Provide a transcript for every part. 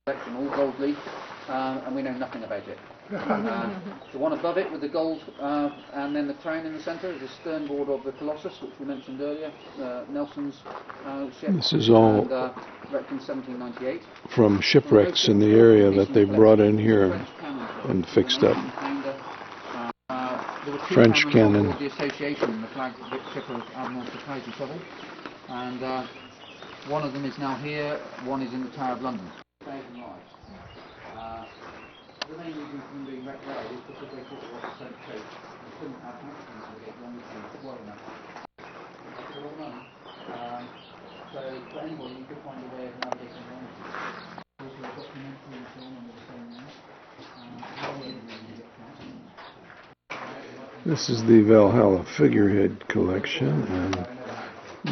all gold leaf, and we know nothing about it. The one above it with the gold and then the crown in the centre is the sternboard of the Colossus, which we mentioned earlier, Nelson's ship. This is all wrecked in 1798. From shipwrecks in the area that they brought in here and fixed up. French cannon. The association, the flag ship of Admiral Supply Trouble, and one of them is now here, one is in the Tower of London. The main reason for them being wrecked there is because they thought it was a safe coast. They couldn't have accidents to get long well enough. That's all known. So for anybody, you could find a way of navigating around it. Also a documentary film on the same there. This is the Valhalla figurehead collection, and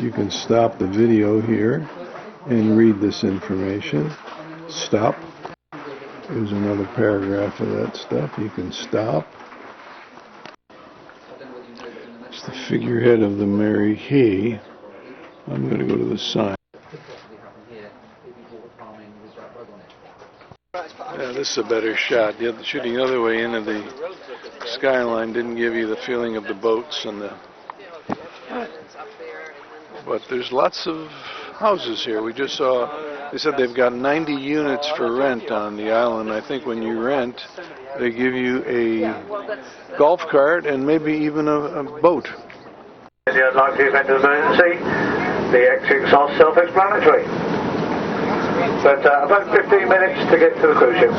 you can stop the video here and read this information. Stop. Here's another paragraph of that stuff. You can stop. It's the figurehead of the Mary Hay. I'm going to go to the sign. Yeah, this is a better shot. Shooting the other way into the Skyline didn't give you the feeling of the boats and the... But there's lots of houses here. We just saw, they said they've got 90 units for rent on the island. I think when you rent, they give you a golf cart and maybe even a boat. In the unlikely event of emergency, the exits are self-explanatory. But about 15 minutes to get to the cruise ship.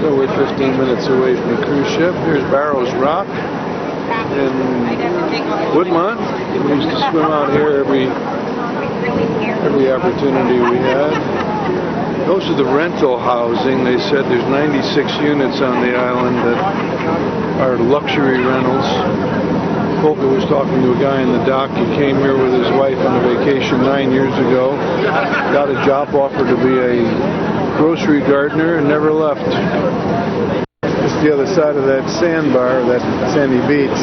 So we're 15 minutes away from the cruise ship. Here's Barrows Rock in Woodmont. We used to swim out here every opportunity we had. Those are the rental housing. They said there's 96 units on the island that are luxury rentals. Poole was talking to a guy in the dock. He came here with his wife on a vacation 9 years ago, got a job offer to be a grocery gardener, and never left. Just the other side of that sandbar, that sandy beach,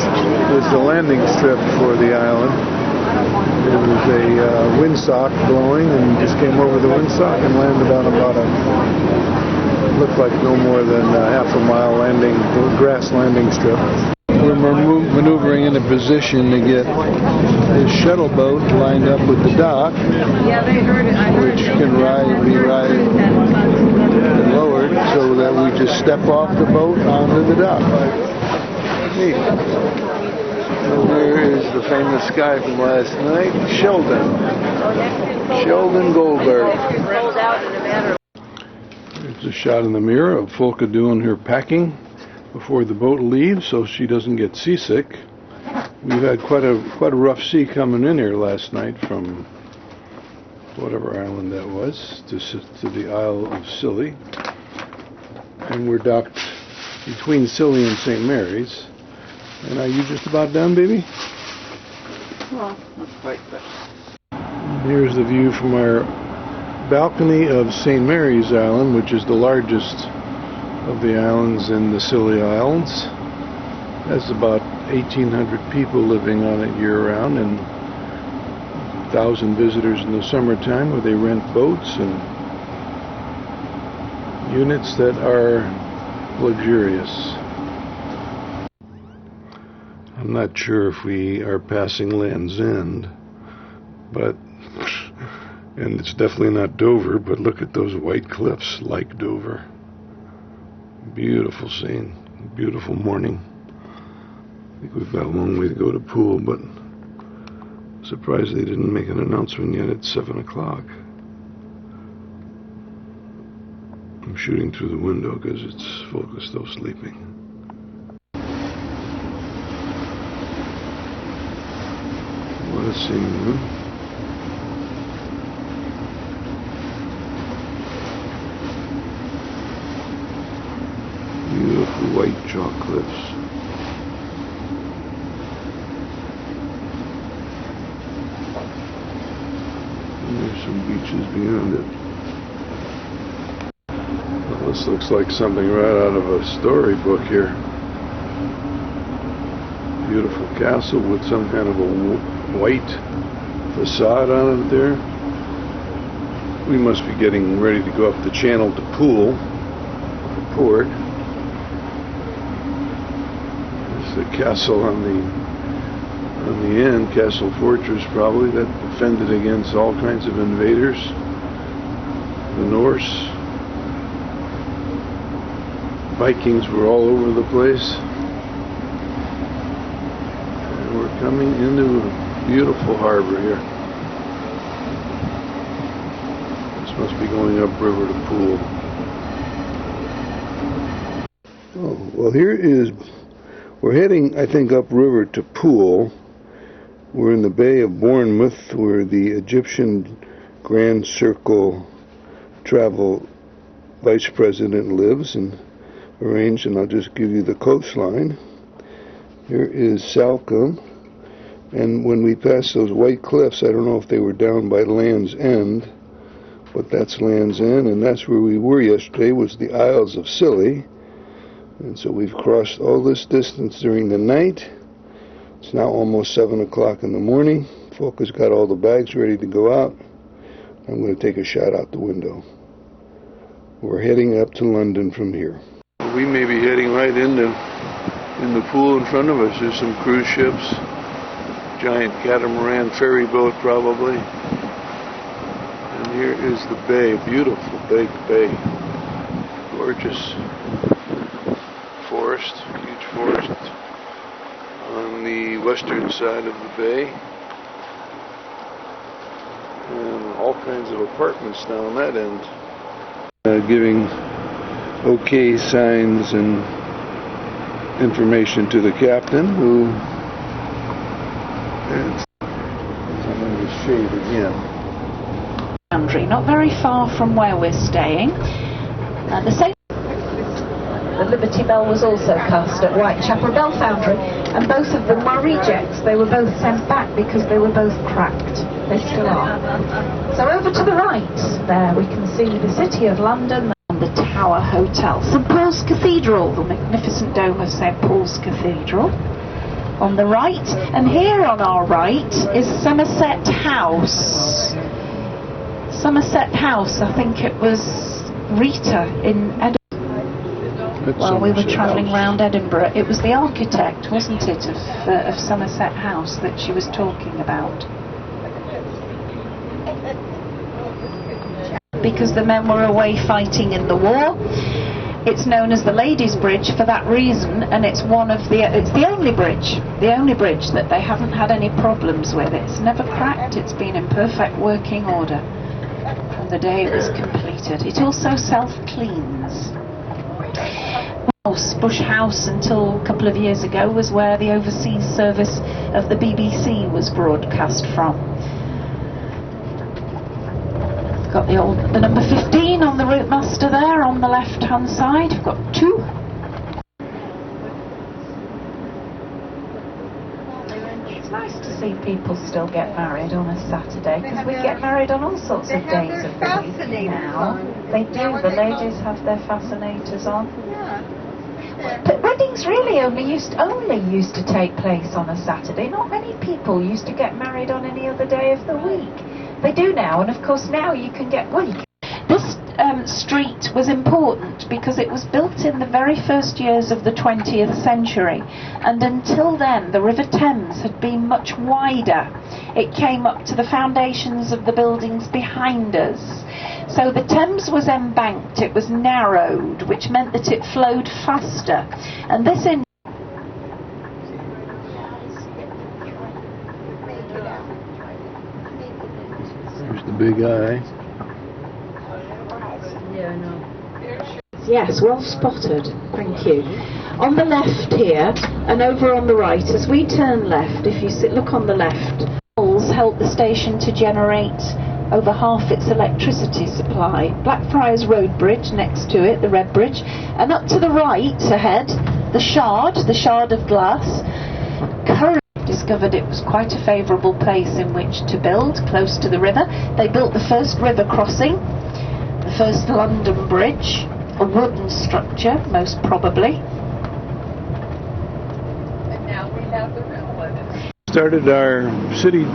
was the landing strip for the island. There was a windsock blowing, and just came over the windsock and landed on about looked like no more than half a mile grass landing strip. We're maneuvering in a position to get this shuttle boat lined up with the dock, which can be and lowered so that we just step off the boat onto the dock. Neat. So there is the famous guy from last night, Sheldon Goldberg. There's a shot in the mirror of Folke doing her packing before the boat leaves, so she doesn't get seasick. We've had quite a rough sea coming in here last night from whatever island that was to the Isle of Scilly, and we're docked between Scilly and St. Mary's. And are you just about done, baby? Well, not quite, but... Here's the view from our balcony of St. Mary's Island, which is the largest of the islands in the Scilly Islands. Has about 1,800 people living on it year-round, and 1,000 visitors in the summertime, where they rent boats and units that are luxurious. I'm not sure if we are passing Land's End, but and it's definitely not Dover, but look at those white cliffs like Dover. Beautiful scene, beautiful morning. I think we've got a long way to go to Poole, but I'm surprised they didn't make an announcement yet at 7 o'clock. I'm shooting through the window because it's Folke still sleeping. What a scene, huh? Beautiful white chalk cliffs. And there's some beaches beyond it. Well, this looks like something right out of a storybook here. Beautiful castle with some kind of a white facade on it there. We must be getting ready to go up the channel to Poole, port. There's the castle on the end, Castle Fortress probably, that defended against all kinds of invaders. The Norse. Vikings were all over the place. And we're coming into a beautiful harbor here. This must be going upriver to Poole. Oh, well, we're heading, I think, upriver to Poole. We're in the Bay of Bournemouth, where the Egyptian Grand Circle Travel Vice President lives and arranged, and I'll just give you the coastline. Here is Salcombe, and when we pass those white cliffs, I don't know if they were down by Land's End, but that's Land's End, and that's where we were yesterday, was the Isles of Scilly. And so we've crossed all this distance during the night. It's now almost 7 o'clock in the morning. Folk has got all the bags ready to go out. I'm going to take a shot out the window. We're heading up to London from here. We may be heading right in the Poole in front of us. There's some cruise ships, giant catamaran ferry boat probably. And here is the bay, beautiful big bay, gorgeous forest, huge forest on the western side of the bay, and all kinds of apartments down that end. Giving okay signs and information to the captain, who I'm in the shade again. Boundary, not very far from where we're staying. The Liberty Bell was also cast at Whitechapel Bell Foundry, and both of them were rejects. They were both sent back because they were both cracked. They still are. So over to the right, there we can see the City of London and the Tower Hotel. St Paul's Cathedral, the magnificent dome of St Paul's Cathedral on the right, and here on our right is Somerset House. Somerset House, I think it was Rita in Edinburgh. While we were travelling round Edinburgh, it was the architect, wasn't it, of Somerset House that she was talking about. Because the men were away fighting in the war. It's known as the Ladies' Bridge for that reason, and it's the only bridge that they haven't had any problems with. It's never cracked. It's been in perfect working order from the day it was completed. It also self-cleans. Bush House, until a couple of years ago, was where the overseas service of the BBC was broadcast from. Got the number 15 on the route master there on the left hand side. We've got 2. It's nice to see people still get married on a Saturday, because we get married on all sorts of days of the week now. They do, the ladies have their fascinators on. But weddings really only used to take place on a Saturday. Not many people used to get married on any other day of the week. They do now, and of course now you can get... This street was important because it was built in the very first years of the 20th century, and until then the River Thames had been much wider. It came up to the foundations of the buildings behind us. So the Thames was embanked, it was narrowed, which meant that it flowed faster. And this There's the big eye. Yeah, I know. Yes, well spotted. Thank you. On the left here, and over on the right, as we turn left, if you look on the left, Poole's helped the station to generate over half its electricity supply. Blackfriars Road Bridge next to it, the Red Bridge, and up to the right ahead, the Shard of glass. Currently discovered it was quite a favourable place in which to build, close to the river. They built the first river crossing, the first London Bridge, a wooden structure, most probably. And now we have the railway. Started our city